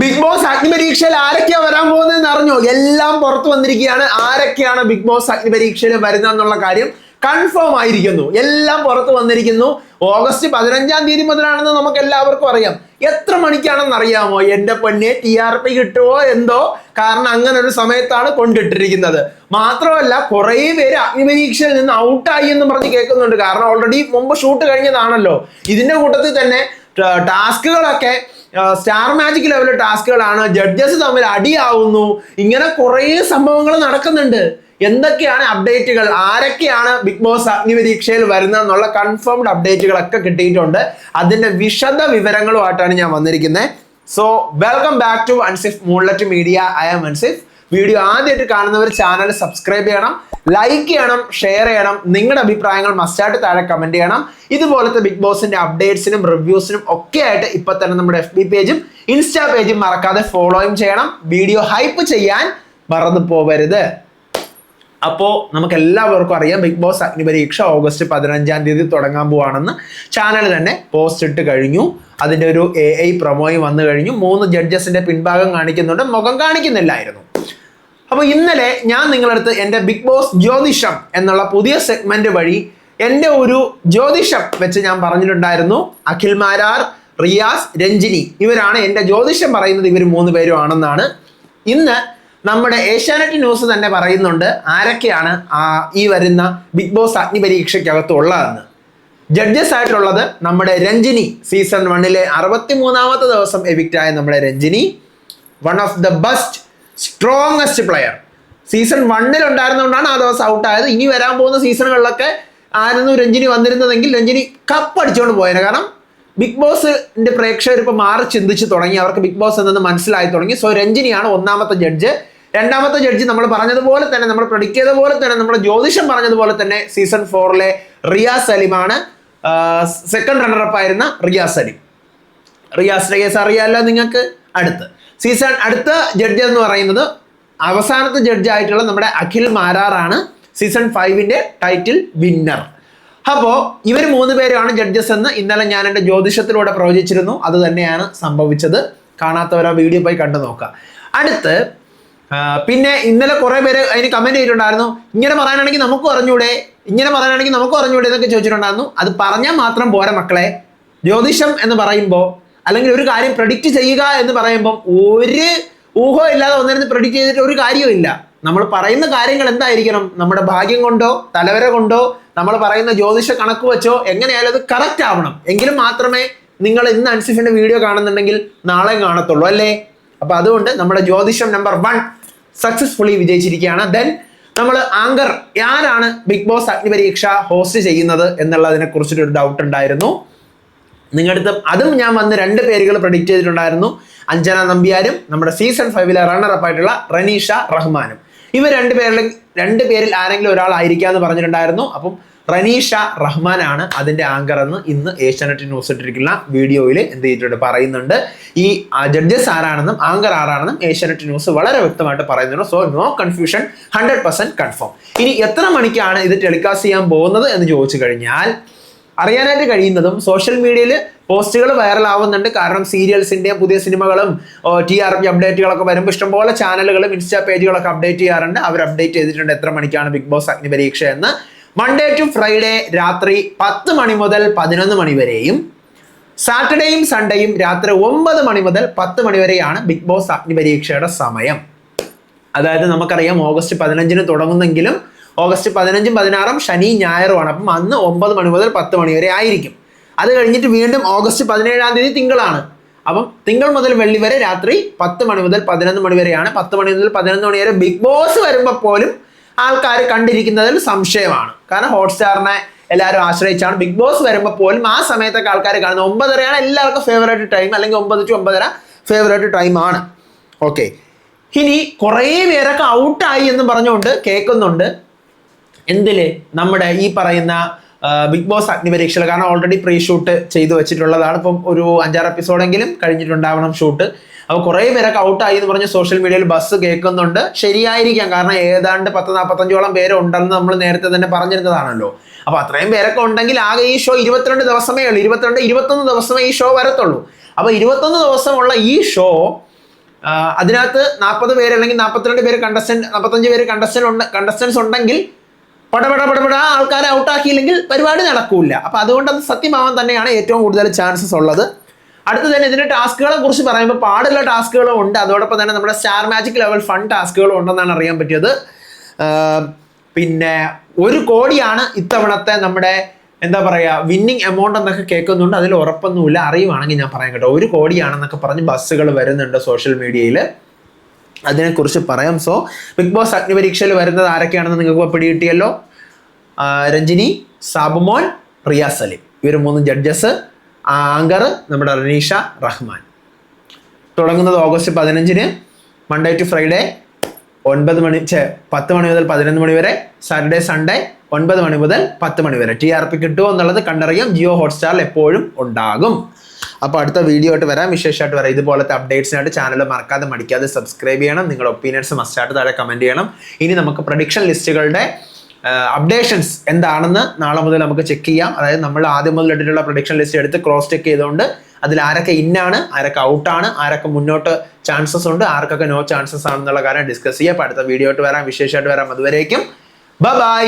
Big boss അഗ്നിപരീക്ഷയിൽ ആരൊക്കെയാ വരാൻ പോകുന്നതെന്ന് അറിഞ്ഞോ? എല്ലാം പുറത്തു വന്നിരിക്കുകയാണ്. ആരൊക്കെയാണ് ബിഗ് ബോസ് അഗ്നിപരീക്ഷയിൽ വരുന്നത് എന്നുള്ള കാര്യം കൺഫേം ആയിരിക്കുന്നു. എല്ലാം പുറത്തു വന്നിരിക്കുന്നു. ഓഗസ്റ്റ് 15-ാം തീയതി മുതലാണെന്ന് നമുക്ക് എല്ലാവർക്കും അറിയാം. എത്ര മണിക്കാണെന്ന് അറിയാമോ? എന്റെ പൊന്നെ, TRP കിട്ടുമോ എന്തോ, കാരണം അങ്ങനെ ഒരു സമയത്താണ് കൊണ്ടിട്ടിരിക്കുന്നത്. മാത്രമല്ല കുറെ പേര് അഗ്നിപരീക്ഷയിൽ നിന്ന് ഔട്ടായി എന്ന് പറഞ്ഞ് കേൾക്കുന്നുണ്ട്. കാരണം ഓൾറെഡി മുമ്പ് ഷൂട്ട് കഴിഞ്ഞതാണല്ലോ. ഇതിന്റെ കൂട്ടത്തിൽ തന്നെ ടാസ്കുകളൊക്കെ സ്റ്റാർ മാജിക് ലെവൽ ടാസ്കുകളാണ്. ജഡ്ജസ് തമ്മിൽ അടിയാവുന്നു. ഇങ്ങനെ കുറെ സംഭവങ്ങൾ നടക്കുന്നുണ്ട്. എന്തൊക്കെയാണ് അപ്ഡേറ്റുകൾ, ആരൊക്കെയാണ് ബിഗ് ബോസ് അഗ്നിപരീക്ഷയിൽ വരുന്നത് എന്നുള്ള കൺഫേംഡ് അപ്ഡേറ്റുകളൊക്കെ കിട്ടിയിട്ടുണ്ട്. അതിന്റെ വിശദ വിവരങ്ങളുമായിട്ടാണ് ഞാൻ വന്നിരിക്കുന്നത്. So welcome back to Ansif moonlight media. I am Ansif. Video ആദ്യമായിട്ട് കാണുന്നവർ ചാനൽ സബ്സ്ക്രൈബ് ചെയ്യണം, ലൈക്ക് ചെയ്യണം, ഷെയർ ചെയ്യണം. നിങ്ങളുടെ അഭിപ്രായങ്ങൾ മസ്റ്റായിട്ട് താഴെ കമന്റ് ചെയ്യണം. ഇതുപോലത്തെ ബിഗ് ബോസിന്റെ അപ്ഡേറ്റ്സിനും റിവ്യൂസിനും ഒക്കെ ആയിട്ട് ഇപ്പൊ തന്നെ നമ്മുടെ FB പേജും ഇൻസ്റ്റാ പേജും മറക്കാതെ ഫോളോയും ചെയ്യണം. വീഡിയോ ഹൈപ്പ് ചെയ്യാൻ മറന്നു പോവരുത്. അപ്പോൾ നമുക്ക് എല്ലാവർക്കും അറിയാം, ബിഗ് ബോസ് അഗ്നിപരീക്ഷ ഓഗസ്റ്റ് 15-ാം തീയതി തുടങ്ങാൻ പോവാണെന്ന് ചാനൽ തന്നെ പോസ്റ്റ് ഇട്ട് കഴിഞ്ഞു. അതിൻ്റെ ഒരു AI പ്രൊമോയും വന്നു കഴിഞ്ഞു. 3 ജഡ്ജസിന്റെ പിൻഭാഗം കാണിക്കുന്നുണ്ട്, മുഖം കാണിക്കുന്നില്ലായിരുന്നു. അപ്പോൾ ഇന്നലെ ഞാൻ നിങ്ങളടുത്ത് എൻ്റെ ബിഗ് ബോസ് ജ്യോതിഷം എന്നുള്ള പുതിയ സെഗ്മെന്റ് വഴി എൻ്റെ ഒരു ജ്യോതിഷം വെച്ച് ഞാൻ പറഞ്ഞിട്ടുണ്ടായിരുന്നു. അഖിൽ മാരാർ, റിയാസ്, രഞ്ജിനി ഇവരാണ് എൻ്റെ ജ്യോതിഷം പറയുന്നത്. ഇവർ 3 പേരും ആണെന്നാണ്. ഇന്ന് നമ്മുടെ ഏഷ്യാനെറ്റ് ന്യൂസ് തന്നെ പറയുന്നുണ്ട് ആരൊക്കെയാണ് ഈ വരുന്ന ബിഗ് ബോസ് അഗ്നിപരീക്ഷയ്ക്കകത്തുള്ളതെന്ന്. ജഡ്ജസ് ആയിട്ടുള്ളത് നമ്മുടെ രഞ്ജിനി, സീസൺ 1-ലെ 63-ാമത്തെ ദിവസം എവിക്റ്റ് ആയ നമ്മുടെ Ranjini, one of the best strongest player. Season 1-ൽ ഉണ്ടായിരുന്നുകൊണ്ടാണ് ആ ദിവസം ഔട്ട് ആയത്. ഇനി വരാൻ പോകുന്ന സീസണുകളിലൊക്കെ ആയിരുന്നു രഞ്ജിനി വന്നിരുന്നതെങ്കിൽ രഞ്ജിനി കപ്പ് അടിച്ചുകൊണ്ട് പോയേനെ. കാരണം ബിഗ് ബോസിന്റെ പ്രേക്ഷകർ ഇപ്പൊ മാറി ചിന്തിച്ച് തുടങ്ങി, അവർക്ക് ബിഗ് ബോസ് എന്തെന്ന് മനസ്സിലായി തുടങ്ങി. സോ രഞ്ജിനിയാണ് 1ാമത്തെ ജഡ്ജ്. 2ാമത്തെ ജഡ്ജി നമ്മൾ പറഞ്ഞതുപോലെ തന്നെ, നമ്മൾ പ്രഡിക്റ്റ് ചെയ്തതുപോലെ തന്നെ, നമ്മുടെ ജ്യോതിഷം പറഞ്ഞതുപോലെ തന്നെ സീസൺ 4-ലെ റിയാസ് സലീമാണ്. സെക്കൻഡ് റണ്ണറപ്പ് ആയിരുന്ന റിയാസ് സലീം. റിയാസിന്റെ കേസ് അറിയാമല്ലോ നിങ്ങൾക്ക്. അടുത്ത ജഡ്ജ് എന്ന് പറയുന്നത് അവസാനത്തെ ജഡ്ജ് ആയിട്ടുള്ള നമ്മുടെ അഖിൽ മാരാറാണ്, സീസൺ 5-ന്റെ ടൈറ്റിൽ വിന്നർ. അപ്പോൾ ഇവർ 3 പേരാണ് ജഡ്ജസ് എന്ന് ഇന്നലെ ഞാൻ എൻ്റെ ജ്യോതിഷത്തിലൂടെ പ്രവചിച്ചിരുന്നു. അത് തന്നെയാണ് സംഭവിച്ചത്. കാണാത്തവർ ആ വീഡിയോ പോയി കണ്ടു നോക്കുക. പിന്നെ ഇന്നലെ കുറെ പേര് അതിന് കമന്റ് ചെയ്തിട്ടുണ്ടായിരുന്നു, ഇങ്ങനെ പറയാനാണെങ്കിൽ നമുക്ക് അറിഞ്ഞൂടെ എന്നൊക്കെ ചോദിച്ചിട്ടുണ്ടായിരുന്നു. അത് പറഞ്ഞാൽ മാത്രം പോരാ മക്കളെ. ജ്യോതിഷം എന്ന് പറയുമ്പോൾ, അല്ലെങ്കിൽ ഒരു കാര്യം പ്രഡിക്റ്റ് ചെയ്യുക എന്ന് പറയുമ്പോൾ ഒരു ഊഹം ഇല്ലാതെ ഒന്നിരുന്ന് പ്രഡിക്റ്റ് ചെയ്തിട്ട് ഒരു കാര്യവുമില്ല. നമ്മൾ പറയുന്ന കാര്യങ്ങൾ എന്തായിരിക്കണം? നമ്മുടെ ഭാഗ്യം കൊണ്ടോ തലവര കൊണ്ടോ നമ്മൾ പറയുന്ന ജ്യോതിഷ കണക്ക് വെച്ചോ എങ്ങനെയായാലും അത് കറക്റ്റ് ആവണം. എങ്കിലും മാത്രമേ നിങ്ങൾ ഇന്ന് അൻസിഫിന്റെ വീഡിയോ കാണുന്നുണ്ടെങ്കിൽ നാളെ കാണത്തുള്ളൂ അല്ലേ? അപ്പൊ അതുകൊണ്ട് നമ്മുടെ ജ്യോതിഷം നമ്പർ 1 സക്സസ്ഫുള്ളി വിജയിച്ചിരിക്കുകയാണ്. ദെൻ നമ്മൾ ആങ്കർ ആരാണ് ബിഗ് ബോസ് അഗ്നിപരീക്ഷ ഹോസ്റ്റ് ചെയ്യുന്നത് എന്നുള്ളതിനെ കുറിച്ചിട്ടൊരു ഡൗട്ട് ഉണ്ടായിരുന്നു നിങ്ങളുടെ. അതും ഞാൻ വന്ന് 2 പേരുകൾ പ്രഡിക്റ്റ് ചെയ്തിട്ടുണ്ടായിരുന്നു. അഞ്ജന നമ്പ്യാരും നമ്മുടെ സീസൺ 5-ലെ റണ്ണറപ്പ് ആയിട്ടുള്ള റനീഷ റഹ്മാനും. ഇവർ 2 പേരിൽ ആരെങ്കിലും ഒരാളായിരിക്കാന്ന് പറഞ്ഞിട്ടുണ്ടായിരുന്നു. അപ്പം റനീഷ റഹ്മാനാണ് അതിന്റെ ആങ്കർ എന്ന് ഇന്ന് ഏഷ്യാനെറ്റ് ന്യൂസ് ഇട്ടിരിക്കുന്ന വീഡിയോയിൽ എന്ത് ചെയ്തിട്ടുണ്ട് പറയുന്നുണ്ട്. ഈ ജഡ്ജസ് ആരാണെന്നും ആങ്കർ ആരാണെന്നും ഏഷ്യാനെറ്റ് ന്യൂസ് വളരെ വ്യക്തമായിട്ട് പറയുന്നുണ്ട്. So no confusion, 100% confirm. ഇനി എത്ര മണിക്കാണ് ഇത് ടെലികാസ്റ്റ് ചെയ്യാൻ പോകുന്നത് എന്ന് ചോദിച്ചു കഴിഞ്ഞാൽ അറിയാനായിട്ട് കഴിയുന്നതും സോഷ്യൽ മീഡിയയിൽ പോസ്റ്റുകൾ വൈറൽ ആവുന്നുണ്ട്. കാരണം സീരിയൽസിന്റെയും പുതിയ സിനിമകളും TRP അപ്ഡേറ്റുകളൊക്കെ വരുമ്പോൾ ഇഷ്ടംപോലെ ചാനലുകളും ഇൻസ്റ്റാ പേജുകളൊക്കെ അപ്ഡേറ്റ് ചെയ്യാറുണ്ട്. അവർ അപ്ഡേറ്റ് ചെയ്തിട്ടുണ്ട് എത്ര മണിക്കാണ് ബിഗ് ബോസ് അഗ്നിപരീക്ഷ എന്ന്. മൺഡേ ടു ഫ്രൈഡേ രാത്രി 10 മണി മുതൽ 11 മണി വരെയും, സാറ്റർഡേയും സൺഡേയും രാത്രി 9 മണി മുതൽ 10 മണി വരെയാണ് ബിഗ് ബോസ് അഗ്നിപരീക്ഷയുടെ സമയം. അതായത് നമുക്കറിയാം ഓഗസ്റ്റ് 15-ന് തുടങ്ങുന്നെങ്കിലും ഓഗസ്റ്റ് 15-ഉം 16-ഉം ശനി ഞായറുമാണ്. അപ്പം അന്ന് 9 മണി മുതൽ 10 മണി വരെ ആയിരിക്കും. അത് കഴിഞ്ഞിട്ട് വീണ്ടും ഓഗസ്റ്റ് 17-ാം തീയതി തിങ്കളാണ്. അപ്പം തിങ്കൾ മുതൽ വെള്ളി വരെ രാത്രി 10 മണി മുതൽ 11 മണി വരെയാണ്. 10 മണി മുതൽ 11 മണി വരെ ബിഗ് ബോസ് വരുമ്പോൾ പോലും ആൾക്കാർ കണ്ടിരിക്കുന്നതിൽ സംശയമാണ്. കാരണം ഹോട്ട്സ്റ്റാറിനെ എല്ലാവരും ആശ്രയിച്ചാണ്. ബിഗ് ബോസ് വരുമ്പോൾ പോലും ആ സമയത്തൊക്കെ ആൾക്കാർ കാണുന്നത് 9:30 എല്ലാവർക്കും ഫേവറേറ്റ് ടൈം, അല്ലെങ്കിൽ 9 to 9:30 ഫേവറേറ്റ് ടൈമാണ്. ഓക്കെ, ഇനി കുറേ പേരൊക്കെ ഔട്ടായി എന്ന് പറഞ്ഞുകൊണ്ട് കേൾക്കുന്നുണ്ട്. എന്തില്? നമ്മുടെ ഈ പറയുന്ന ബിഗ് ബോസ് അഗ്നിപരീക്ഷകൾ. കാരണം ഓൾറെഡി പ്രീ ഷൂട്ട് ചെയ്തു വെച്ചിട്ടുള്ളതാണ്. ഇപ്പം ഒരു 5-6 എപ്പിസോഡെങ്കിലും കഴിഞ്ഞിട്ടുണ്ടാവണം ഷൂട്ട്. അപ്പോൾ കുറേ പേരൊക്കെ ഔട്ടായി എന്ന് പറഞ്ഞ് സോഷ്യൽ മീഡിയയിൽ ബസ് കേൾക്കുന്നുണ്ട്. ശരിയായിരിക്കാം, കാരണം ഏതാണ്ട് 10-45ഓളം പേര് ഉണ്ടെന്ന് നമ്മൾ നേരത്തെ തന്നെ പറഞ്ഞിരുന്നതാണല്ലോ. അപ്പോൾ അത്രയും പേരൊക്കെ ഉണ്ടെങ്കിൽ ആകെ ഈ ഷോ 22 ദിവസമേ ഉള്ളൂ. 21 ദിവസമേ ഈ ഷോ വരത്തുള്ളൂ. അപ്പോൾ 21 ദിവസമുള്ള ഈ ഷോ അതിനകത്ത് 40 പേര് അല്ലെങ്കിൽ 42 പേര് 45 പേര് കണ്ടസ്റ്റൻസ് ഉണ്ടെങ്കിൽ പടപട ആൾക്കാരെ ഔട്ടാക്കിയില്ലെങ്കിൽ പരിപാടി നടക്കൂല. അപ്പൊ അതുകൊണ്ട് അത് സത്യമാവാൻ തന്നെയാണ് ഏറ്റവും കൂടുതൽ ചാൻസസ് ഉള്ളത്. അടുത്ത് തന്നെ ഇതിന്റെ ടാസ്കുകളെ കുറിച്ച് പറയുമ്പോൾ പാടുള്ള ടാസ്കുകളും ഉണ്ട്, അതോടൊപ്പം തന്നെ നമ്മുടെ സ്റ്റാർ മാജിക് ലെവൽ ഫൺ ടാസ്കുകളും ഉണ്ടെന്നാണ് അറിയാൻ പറ്റിയത്. പിന്നെ 1 കോടിയാണ് ഇത്തവണത്തെ നമ്മുടെ എന്താ പറയുക വിന്നിങ് എമൗണ്ട് എന്നൊക്കെ കേൾക്കുന്നുണ്ട്. അതിൽ ഉറപ്പൊന്നുമില്ല, അറിയുവാണെങ്കിൽ ഞാൻ പറയാം കേട്ടോ. 1 കോടിയാണെന്നൊക്കെ പറഞ്ഞ് ബസ്സുകൾ വരുന്നുണ്ട് സോഷ്യൽ മീഡിയയിൽ, അതിനെക്കുറിച്ച് പറയാം. സോ ബിഗ് ബോസ് അഗ്നിപരീക്ഷയിൽ വരുന്നത് ആരൊക്കെയാണെന്ന് നിങ്ങൾക്ക് പിടികിട്ടിയല്ലോ. രഞ്ജിനി, സാബുമോൻ, റിയ സലീം, ഇവർ 3 ജഡ്ജസ്. ആങ്കർ നമ്മുടെ റനീഷ റഹ്മാൻ. തുടങ്ങുന്നത് ഓഗസ്റ്റ് 15 മൺഡേ ടു ഫ്രൈഡേ 10 മണി മുതൽ 11 മണി വരെ. സാറ്റർഡേ സൺഡേ 9 മണി മുതൽ 10 മണി വരെ. TRP കിട്ടുമോ എന്നുള്ളത് കണ്ടറിയാം. ജിയോ ഹോട്ട്സ്റ്റാറിൽ എപ്പോഴും ഉണ്ടാകും. അപ്പോൾ അടുത്ത വീഡിയോ ആയിട്ട് വരാം, വിശേഷമായിട്ട് വരാം. ഇതുപോലത്തെ അപ്ഡേറ്റ്സിനായിട്ട് ചാനൽ മറക്കാതെ മടിക്കാതെ സബ്സ്ക്രൈബ് ചെയ്യണം. നിങ്ങളുടെ ഒപ്പീനിയൻസ് മസ്റ്റായിട്ട് താഴെ കമൻറ്റ് ചെയ്യണം. ഇനി നമുക്ക് പ്രഡിക്ഷൻ ലിസ്റ്റുകളുടെ അപ്ഡേഷൻസ് എന്താണെന്ന് നാളെ മുതൽ നമുക്ക് ചെക്ക് ചെയ്യാം. അതായത് നമ്മൾ ആദ്യം മുതൽ ഇട്ടിട്ടുള്ള പ്രഡിക്ഷൻ ലിസ്റ്റ് എടുത്ത് ക്രോസ് ചെക്ക് ചെയ്തുകൊണ്ട് അതിൽ ആരൊക്കെ ഇന്നാണ്, ആരൊക്കെ ഔട്ടാണ്, ആരൊക്കെ മുന്നോട്ട് ചാൻസസ് ഉണ്ട്, ആർക്കൊക്കെ നോ ചാൻസസ് ആണെന്നുള്ള കാര്യം ഡിസ്കസ് ചെയ്യാം. അപ്പോൾ അടുത്ത വീഡിയോ ആയിട്ട് വരാം, വിശേഷമായിട്ട് വരാം. അതുവരേക്കും ബൈ.